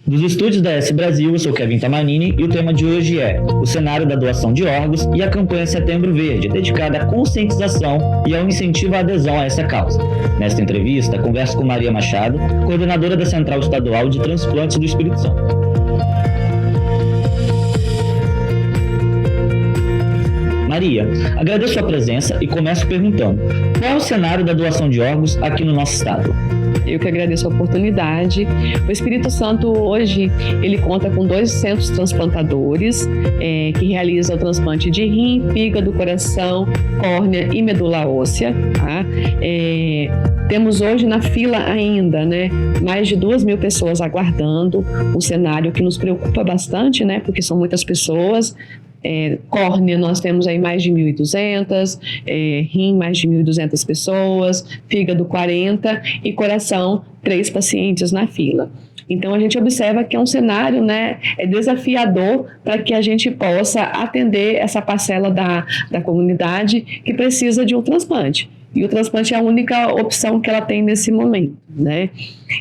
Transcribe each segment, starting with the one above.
Dos estúdios da S Brasil, eu sou Kevin Tamanini e o tema de hoje é o cenário da doação de órgãos e a campanha Setembro Verde, dedicada à conscientização e ao incentivo à adesão a essa causa. Nesta entrevista, converso com Maria Machado, coordenadora da Central Estadual de Transplantes do Espírito Santo. Maria, agradeço a presença e começo perguntando: qual é o cenário da doação de órgãos aqui no nosso estado? Eu que agradeço a oportunidade. O Espírito Santo hoje, ele conta com 2 centros transplantadores que realizam o transplante de rim, fígado, coração, córnea e medula óssea. Tá? Temos hoje na fila ainda, mais de 2.000 pessoas aguardando, um cenário que nos preocupa bastante, porque são muitas pessoas. Córnea, nós temos aí mais de 1.200, rim, mais de 1.200 pessoas, fígado, 40 e coração, 3 pacientes na fila. Então, a gente observa que é um cenário desafiador para que a gente possa atender essa parcela da comunidade que precisa de um transplante. E o transplante é a única opção que ela tem nesse momento,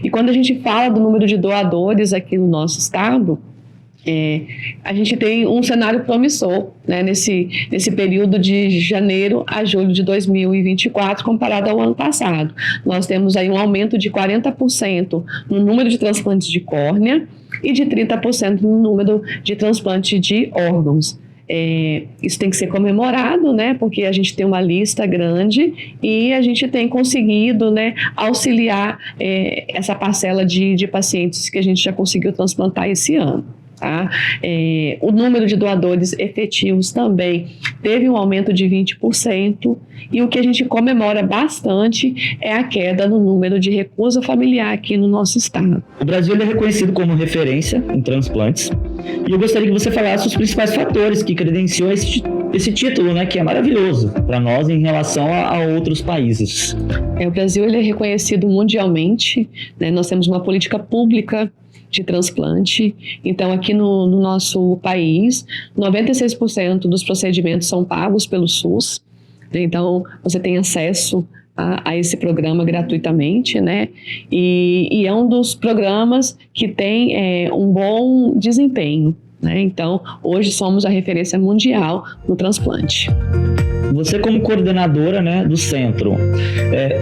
E quando a gente fala do número de doadores aqui no nosso estado, a gente tem um cenário promissor nesse período de janeiro a julho de 2024 comparado ao ano passado. Nós temos aí um aumento de 40% no número de transplantes de córnea e de 30% no número de transplantes de órgãos. Isso tem que ser comemorado, porque a gente tem uma lista grande e a gente tem conseguido auxiliar essa parcela de pacientes que a gente já conseguiu transplantar esse ano. Tá? O número de doadores efetivos também teve um aumento de 20% e o que a gente comemora bastante é a queda no número de recusa familiar aqui no nosso estado. O Brasil é reconhecido como referência em transplantes e eu gostaria que você falasse os principais fatores que credenciam esse título, que é maravilhoso para nós em relação a outros países. O Brasil ele é reconhecido mundialmente, nós temos uma política pública de transplante. Então, aqui no nosso país, 96% dos procedimentos são pagos pelo SUS. Então, você tem acesso a esse programa gratuitamente, E é um dos programas que tem um bom desempenho, Então, hoje somos a referência mundial no transplante. Você, como coordenadora do centro,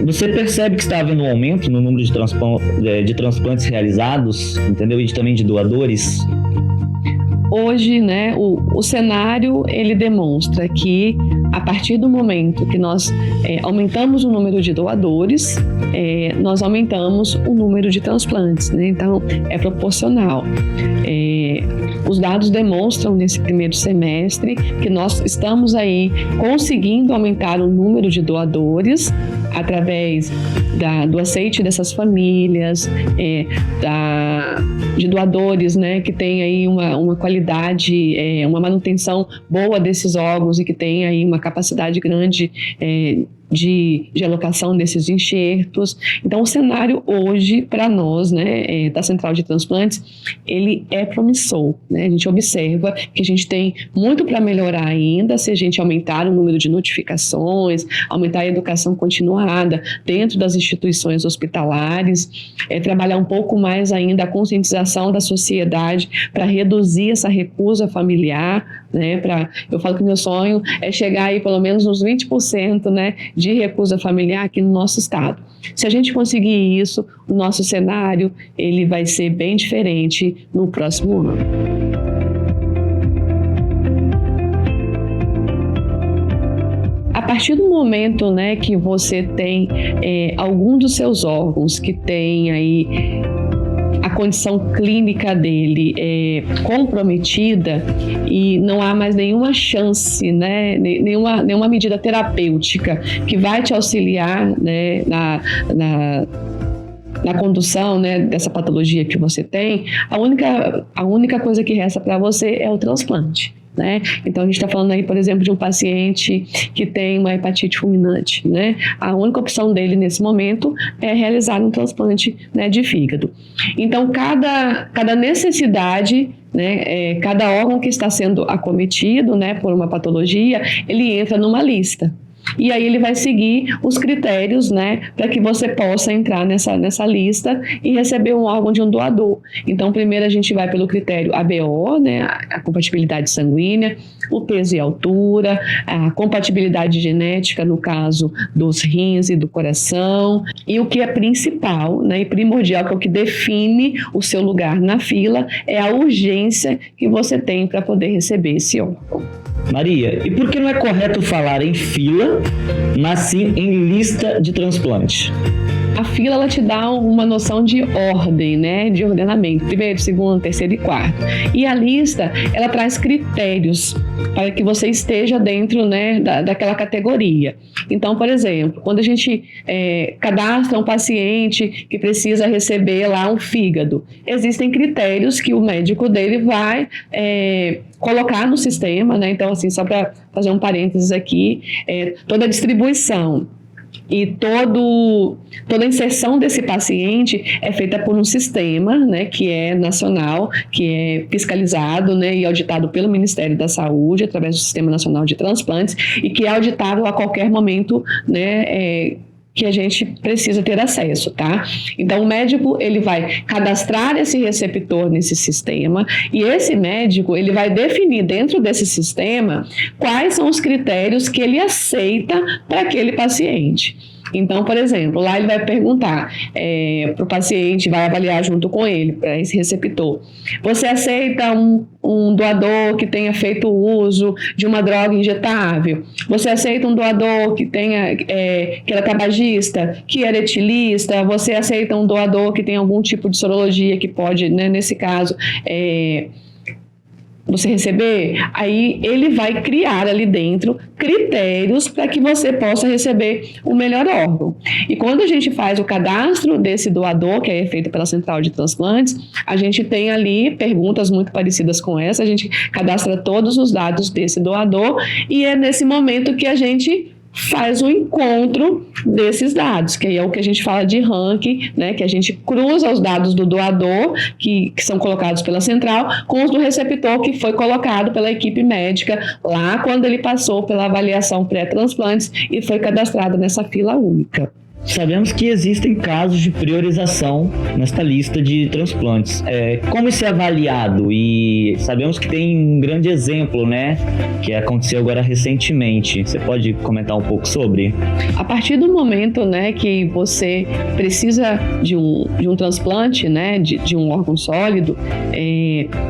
você percebe que está havendo um aumento no número de transplantes realizados, entendeu? E também de doadores? Hoje, o cenário ele demonstra que a partir do momento que nós aumentamos o número de doadores, nós aumentamos o número de transplantes, Então, é proporcional. Os dados demonstram nesse primeiro semestre que nós estamos aí conseguindo aumentar o número de doadores através do aceite dessas famílias, de doadores que tem aí uma qualidade, uma manutenção boa desses órgãos e que tem aí uma capacidade grande de alocação desses enxertos. Então, o cenário hoje, para nós, da Central de Transplantes, ele é promissor. A gente observa que a gente tem muito para melhorar ainda, se a gente aumentar o número de notificações, aumentar a educação continuada dentro das instituições hospitalares, trabalhar um pouco mais ainda a conscientização da sociedade para reduzir essa recusa familiar, eu falo que meu sonho é chegar aí pelo menos uns 20%, de recusa familiar aqui no nosso estado. Se a gente conseguir isso, o nosso cenário ele vai ser bem diferente no próximo ano. A partir do momento que você tem algum dos seus órgãos que tem aí a condição clínica dele é comprometida e não há mais nenhuma chance, nenhuma medida terapêutica que vai te auxiliar na condução dessa patologia que você tem, a única coisa que resta para você é o transplante. Então, a gente está falando aí, por exemplo, de um paciente que tem uma hepatite fulminante, A única opção dele nesse momento é realizar um transplante, de fígado. Então, cada necessidade, cada órgão que está sendo acometido, por uma patologia, ele entra numa lista. E aí ele vai seguir os critérios, né, para que você possa entrar nessa lista e receber um órgão de um doador. Então, primeiro a gente vai pelo critério ABO, né, a compatibilidade sanguínea, o peso e altura, a compatibilidade genética, no caso dos rins e do coração, e o que é principal, né, e primordial, que é o que define o seu lugar na fila, é a urgência que você tem para poder receber esse órgão. Maria, e por que não é correto falar em fila, mas sim em lista de transplante? A fila, ela te dá uma noção de ordem, né, de ordenamento, primeiro, segundo, terceiro e quarto. E a lista, ela traz critérios para que você esteja dentro, né, daquela categoria. Então, por exemplo, quando a gente cadastra um paciente que precisa receber lá um fígado, existem critérios que o médico dele vai colocar no sistema, né? Então, assim, só para fazer um parênteses aqui, toda a distribuição e toda a inserção desse paciente é feita por um sistema, né, que é nacional, que é fiscalizado, né, e auditado pelo Ministério da Saúde, através do Sistema Nacional de Transplantes, e que é auditado a qualquer momento, né, que a gente precisa ter acesso, tá? Então, o médico, ele vai cadastrar esse receptor nesse sistema, e esse médico, ele vai definir dentro desse sistema quais são os critérios que ele aceita para aquele paciente. Então, por exemplo, lá ele vai perguntar para o paciente, vai avaliar junto com ele, para esse receptor: você aceita um doador que tenha feito uso de uma droga injetável? Você aceita um doador que tenha que era tabagista, que era etilista? Você aceita um doador que tem algum tipo de sorologia que pode, né, nesse caso, você receber? Aí ele vai criar ali dentro critérios para que você possa receber o melhor órgão. E quando a gente faz o cadastro desse doador, que é feito pela Central de Transplantes, a gente tem ali perguntas muito parecidas com essa, a gente cadastra todos os dados desse doador, e é nesse momento que a gente faz o encontro desses dados, que aí é o que a gente fala de ranking, né, que a gente cruza os dados do doador, que são colocados pela central, com os do receptor, que foi colocado pela equipe médica lá quando ele passou pela avaliação pré-transplantes e foi cadastrado nessa fila única. Sabemos que existem casos de priorização nesta lista de transplantes. Como isso é avaliado? E sabemos que tem um grande exemplo, né, que aconteceu agora recentemente. Você pode comentar um pouco sobre? A partir do momento, né, que você precisa de um transplante, né, de um órgão sólido,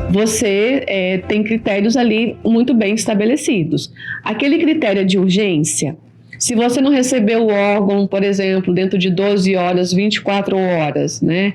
você tem critérios ali muito bem estabelecidos. Aquele critério de urgência, se você não recebeu o órgão, por exemplo, dentro de 12 horas, 24 horas, né,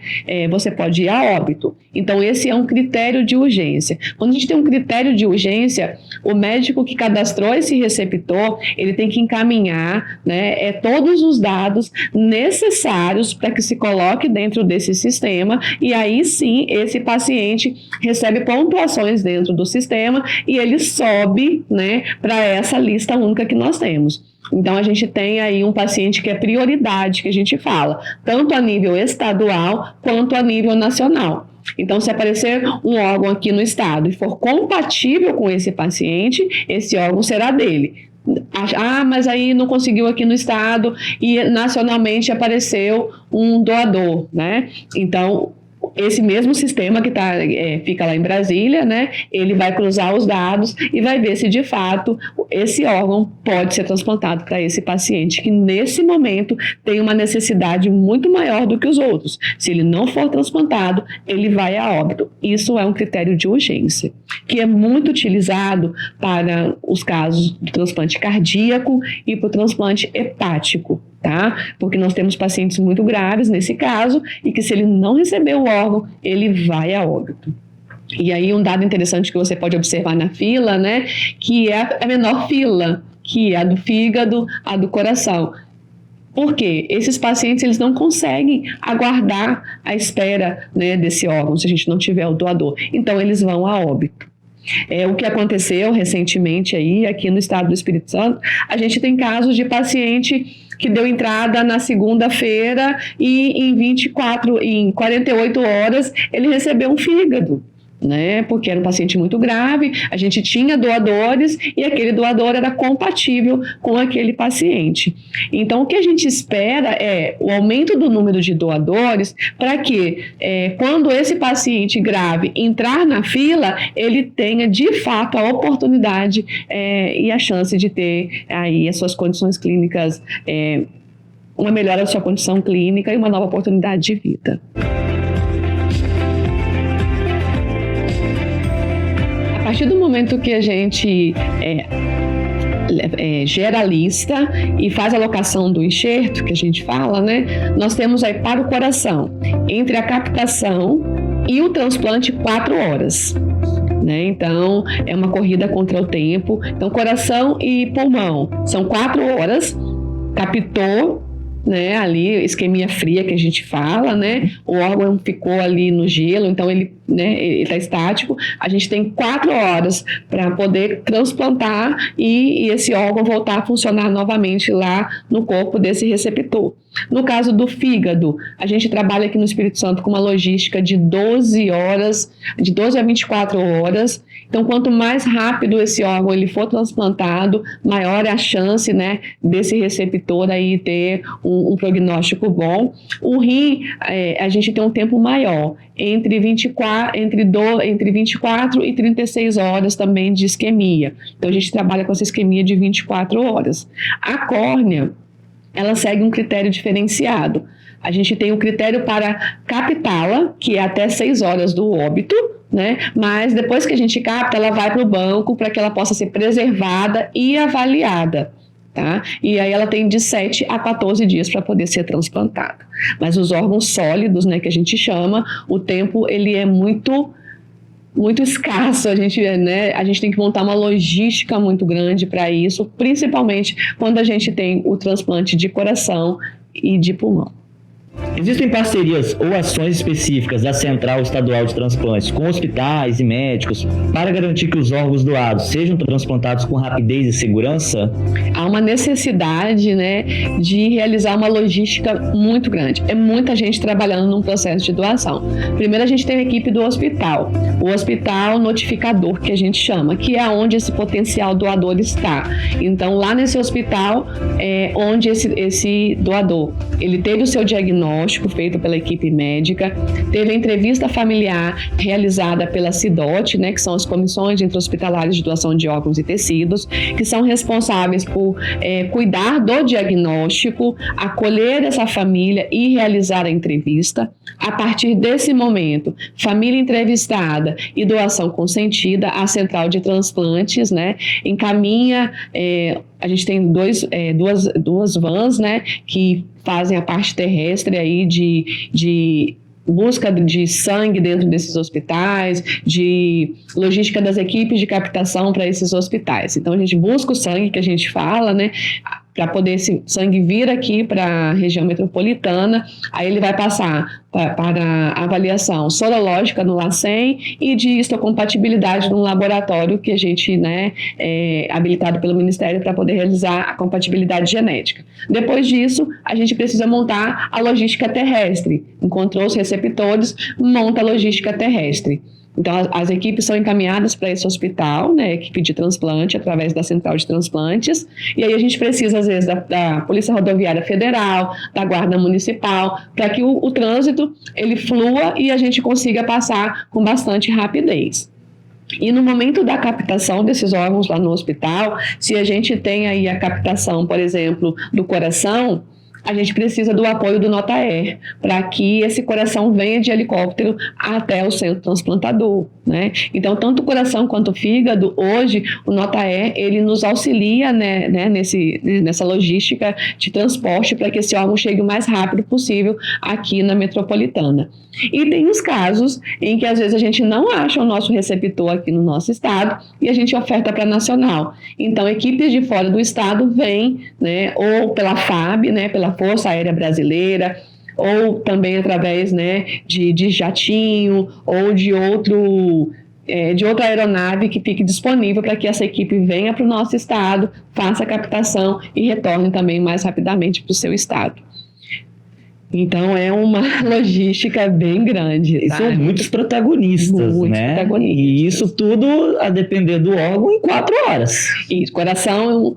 você pode ir a óbito. Então, esse é um critério de urgência. Quando a gente tem um critério de urgência, o médico que cadastrou esse receptor, ele tem que encaminhar, né, todos os dados necessários para que se coloque dentro desse sistema, e aí sim, esse paciente recebe pontuações dentro do sistema e ele sobe, né, para essa lista única que nós temos. Então, a gente tem aí um paciente que é prioridade, que a gente fala, tanto a nível estadual quanto a nível nacional. Então, se aparecer um órgão aqui no estado e for compatível com esse paciente, esse órgão será dele. Mas aí não conseguiu aqui no estado e nacionalmente apareceu um doador, né? Então, esse mesmo sistema que fica lá em Brasília, né, ele vai cruzar os dados e vai ver se de fato esse órgão pode ser transplantado para esse paciente que nesse momento tem uma necessidade muito maior do que os outros. Se ele não for transplantado, ele vai a óbito. Isso é um critério de urgência, que é muito utilizado para os casos do transplante cardíaco e para o transplante hepático, tá? Porque nós temos pacientes muito graves nesse caso e que, se ele não receber o órgão, ele vai a óbito. E aí um dado interessante que você pode observar na fila, né, que é a menor fila, que é a do fígado, a do coração. Por quê? Esses pacientes, eles não conseguem aguardar a espera, né, desse órgão, se a gente não tiver o doador. Então, eles vão a óbito. O que aconteceu recentemente aí, aqui no estado do Espírito Santo, a gente tem casos de paciente que deu entrada na segunda-feira e em 48 horas ele recebeu um fígado. né? Porque era um paciente muito grave, a gente tinha doadores e aquele doador era compatível com aquele paciente. Então, o que a gente espera é o aumento do número de doadores para que, quando esse paciente grave entrar na fila, ele tenha, de fato, a oportunidade e a chance de ter aí as suas condições clínicas, uma melhora da sua condição clínica e uma nova oportunidade de vida. A partir do momento que a gente gera a lista e faz a alocação do enxerto, que a gente fala, né? Nós temos aí para o coração, entre a captação e o transplante, 4 horas. Né? Então, é uma corrida contra o tempo. Então, coração e pulmão são 4 horas, captou, né, ali, isquemia fria que a gente fala, né, o órgão ficou ali no gelo, então ele está estático, a gente tem 4 horas para poder transplantar e esse órgão voltar a funcionar novamente lá no corpo desse receptor. No caso do fígado, a gente trabalha aqui no Espírito Santo com uma logística de 12 horas, de 12 a 24 horas. Então, quanto mais rápido esse órgão ele for transplantado, maior é a chance, né, desse receptor aí ter um prognóstico bom. O rim, a gente tem um tempo maior, entre 24 e 36 horas também de isquemia. Então, a gente trabalha com essa isquemia de 24 horas. A córnea, ela segue um critério diferenciado. A gente tem um critério para captá-la, que é até 6 horas do óbito, né? Mas depois que a gente capta, ela vai para o banco para que ela possa ser preservada e avaliada. Tá? E aí ela tem de 7 a 14 dias para poder ser transplantada. Mas os órgãos sólidos, né, que a gente chama, o tempo ele é muito escasso, a gente tem que montar uma logística muito grande para isso, principalmente quando a gente tem o transplante de coração e de pulmão. Existem parcerias ou ações específicas da Central Estadual de Transplantes com hospitais e médicos para garantir que os órgãos doados sejam transplantados com rapidez e segurança? Há uma necessidade, né, de realizar uma logística muito grande. É muita gente trabalhando num processo de doação. Primeiro, a gente tem a equipe do hospital, o hospital notificador, que a gente chama, que é onde esse potencial doador está. Então, lá nesse hospital é onde esse doador, ele teve o seu diagnóstico feito pela equipe médica, teve a entrevista familiar realizada pela CIDOT, né, que são as comissões intra-hospitalares de doação de órgãos e tecidos, que são responsáveis por cuidar do diagnóstico, acolher essa família e realizar a entrevista. A partir desse momento, família entrevistada e doação consentida, a Central de Transplantes, né, encaminha, a gente tem duas vans, né, que fazem a parte terrestre aí de busca de sangue dentro desses hospitais, de logística das equipes de captação para esses hospitais. Então, a gente busca o sangue que a gente fala, né, para poder esse sangue vir aqui para a região metropolitana, aí ele vai passar para avaliação sorológica no LACEN e de histocompatibilidade num laboratório que a gente, né, é habilitado pelo Ministério para poder realizar a compatibilidade genética. Depois disso, a gente precisa montar a logística terrestre. Encontrou os receptores, monta a logística terrestre. Então, as equipes são encaminhadas para esse hospital, né, equipe de transplante, através da Central de Transplantes, e aí a gente precisa, às vezes, da Polícia Rodoviária Federal, da Guarda Municipal, para que o trânsito ele flua e a gente consiga passar com bastante rapidez. E no momento da captação desses órgãos lá no hospital, se a gente tem aí a captação, por exemplo, do coração, a gente precisa do apoio do Notaer para que esse coração venha de helicóptero até o centro transplantador, né? Então, tanto o coração quanto o fígado, hoje, o Notaer, ele nos auxilia, né, nessa logística de transporte para que esse órgão chegue o mais rápido possível aqui na metropolitana. E tem os casos em que, às vezes, a gente não acha o nosso receptor aqui no nosso estado e a gente oferta para a nacional. Então, equipes de fora do estado vêm, né, ou pela FAB, né, pela Força Aérea Brasileira, ou também através, né, de jatinho ou de outra aeronave que fique disponível para que essa equipe venha para o nosso estado, faça a captação e retorne também mais rapidamente para o seu estado. Então é uma logística bem grande. E são muitos protagonistas, né? Protagonistas. E isso tudo a depender do órgão em 4 horas. Isso, coração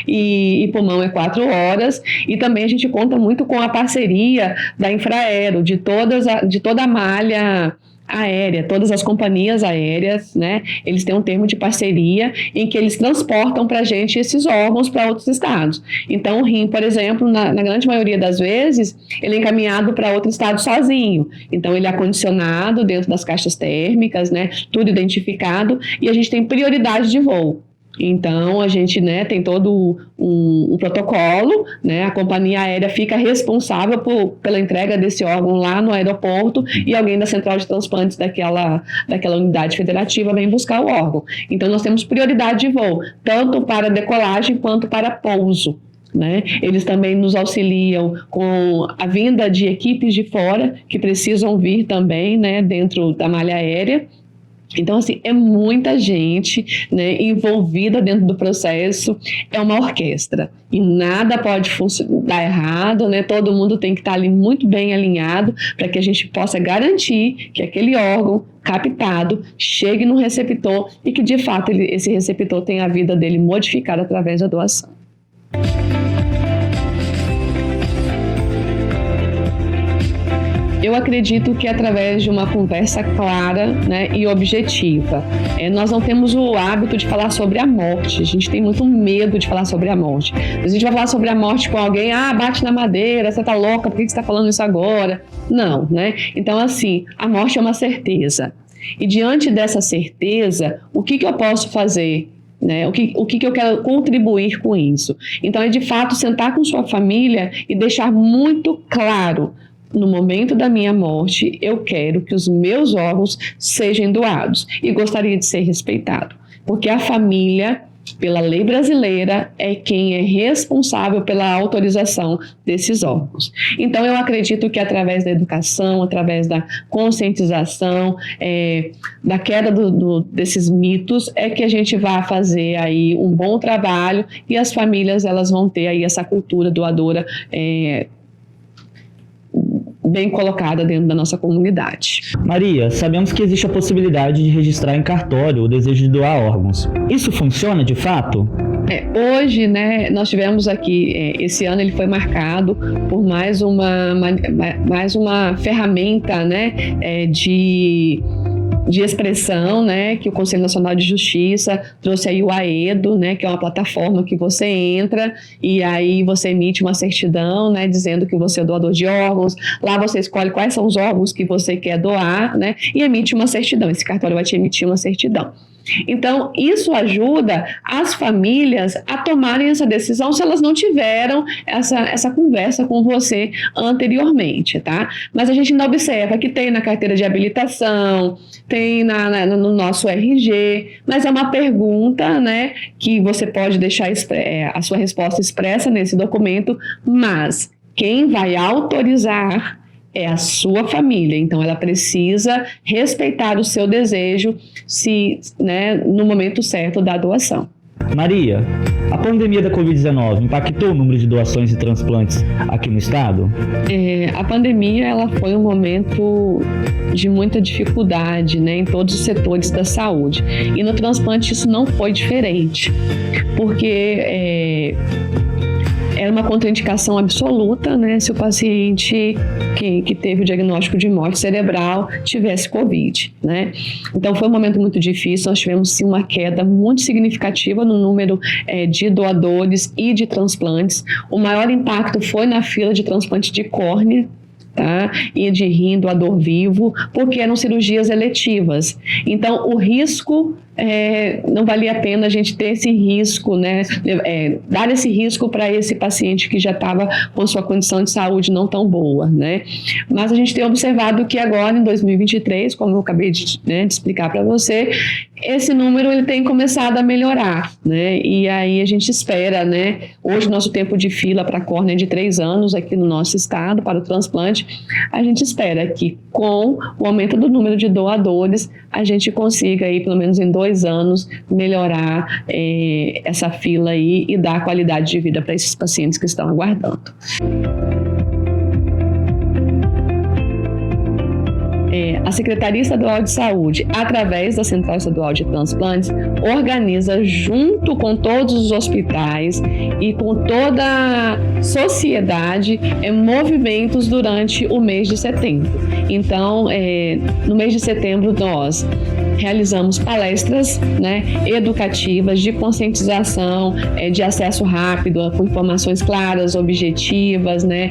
e pulmão é 4 horas. E também a gente conta muito com a parceria da Infraero, de toda a malha aérea, todas as companhias aéreas, né? Eles têm um termo de parceria em que eles transportam para a gente esses órgãos para outros estados. Então, o rim, por exemplo, na grande maioria das vezes, ele é encaminhado para outro estado sozinho. Então, ele é acondicionado dentro das caixas térmicas, né? Tudo identificado, e a gente tem prioridade de voo. Então, a gente, né, tem todo um protocolo, né, a companhia aérea fica responsável pela entrega desse órgão lá no aeroporto e alguém da central de transplantes daquela unidade federativa vem buscar o órgão. Então, nós temos prioridade de voo, tanto para decolagem quanto para pouso. Né? Eles também nos auxiliam com a vinda de equipes de fora que precisam vir também, né, dentro da malha aérea. Então, assim, é muita gente, né, envolvida dentro do processo, é uma orquestra e nada pode dar errado, né? Todo mundo tem que estar ali muito bem alinhado para que a gente possa garantir que aquele órgão captado chegue no receptor e que, de fato, esse receptor tenha a vida dele modificada através da doação. Eu acredito que através de uma conversa clara, né, e objetiva. Nós não temos o hábito de falar sobre a morte, a gente tem muito medo de falar sobre a morte. A gente vai falar sobre a morte com alguém, bate na madeira, você tá louca, por que você está falando isso agora? Não, né? Então, assim, a morte é uma certeza. E diante dessa certeza, o que eu posso fazer? Né? O que eu quero contribuir com isso? Então, é de fato sentar com sua família e deixar muito claro: no momento da minha morte, eu quero que os meus órgãos sejam doados e gostaria de ser respeitado, porque a família, pela lei brasileira, é quem é responsável pela autorização desses órgãos. Então, eu acredito que através da educação, através da conscientização, da queda desses mitos, é que a gente vai fazer aí um bom trabalho e as famílias, elas vão ter aí essa cultura doadora bem colocada dentro da nossa comunidade. Maria, sabemos que existe a possibilidade de registrar em cartório o desejo de doar órgãos. Isso funciona de fato? Hoje, né, nós tivemos aqui, esse ano ele foi marcado por mais uma ferramenta, né, de expressão, né, que o Conselho Nacional de Justiça trouxe aí o AEDO, né, que é uma plataforma que você entra e aí você emite uma certidão, né, dizendo que você é doador de órgãos. Lá você escolhe quais são os órgãos que você quer doar, né, e emite uma certidão. Esse cartório vai te emitir uma certidão. Então, isso ajuda as famílias a tomarem essa decisão se elas não tiveram essa conversa com você anteriormente, tá? Mas a gente ainda observa que tem na carteira de habilitação, tem no nosso RG, mas é uma pergunta, né, que você pode deixar a sua resposta expressa nesse documento, mas quem vai autorizar é a sua família, então ela precisa respeitar o seu desejo no momento certo da doação. Maria, a pandemia da Covid-19 impactou o número de doações e transplantes aqui no estado? A pandemia ela foi um momento de muita dificuldade, né, em todos os setores da saúde. E no transplante isso não foi diferente, porque era uma contraindicação absoluta, né, se o paciente que teve o diagnóstico de morte cerebral tivesse Covid, né? Então foi um momento muito difícil, nós tivemos sim uma queda muito significativa no número de doadores e de transplantes. O maior impacto foi na fila de transplante de córnea, tá? E de rim, doador vivo, porque eram cirurgias eletivas. Então o risco não valia a pena a gente ter esse risco, né? Dar esse risco para esse paciente que já estava com sua condição de saúde não tão boa, né? Mas a gente tem observado que agora, em 2023, como eu acabei de explicar para você, esse número ele tem começado a melhorar, né? E aí a gente espera, né? Hoje nosso tempo de fila para córnea é de 3 anos aqui no nosso estado para o transplante. A gente espera que com o aumento do número de doadores a gente consiga aí pelo menos em 2 anos melhorar essa fila aí e dar qualidade de vida para esses pacientes que estão aguardando. a Secretaria Estadual de Saúde, através da Central Estadual de Transplantes, organiza junto com todos os hospitais e com toda a sociedade movimentos durante o mês de setembro. Então, no mês de setembro, nós realizamos palestras, né, educativas de conscientização, de acesso rápido, com informações claras, objetivas, né,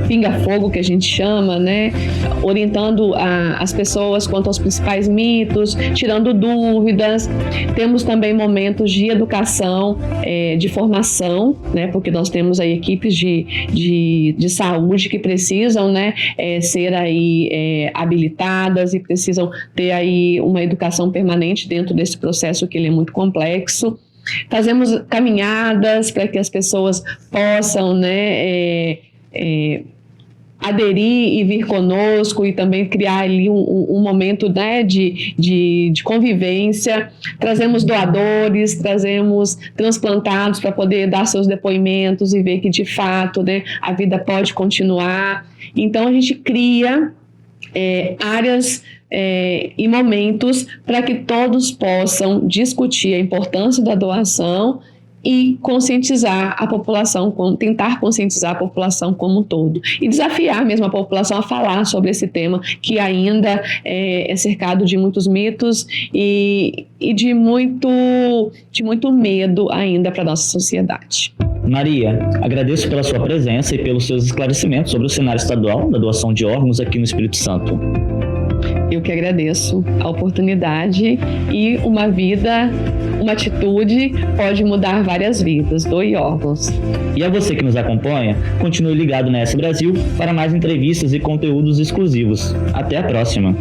pinga-fogo que a gente chama, né, orientando as pessoas quanto aos principais mitos, tirando dúvidas. Temos também momentos de educação, de formação, né, porque nós temos aí equipes de saúde que precisam, né, ser aí habilitadas e precisam ter aí uma educação permanente dentro desse processo que ele é muito complexo. Fazemos caminhadas para que as pessoas possam, né, aderir e vir conosco e também criar ali um momento, né, de convivência. Trazemos doadores, trazemos transplantados para poder dar seus depoimentos e ver que de fato, né, a vida pode continuar. Então a gente cria áreas e momentos para que todos possam discutir a importância da doação e conscientizar a população, tentar conscientizar a população como um todo e desafiar mesmo a população a falar sobre esse tema que ainda é cercado de muitos mitos e de muito medo ainda para a nossa sociedade. Maria, agradeço pela sua presença e pelos seus esclarecimentos sobre o cenário estadual da doação de órgãos aqui no Espírito Santo. Eu que agradeço a oportunidade e uma atitude pode mudar várias vidas. Doe órgãos. E a você que nos acompanha, continue ligado na S Brasil para mais entrevistas e conteúdos exclusivos. Até a próxima!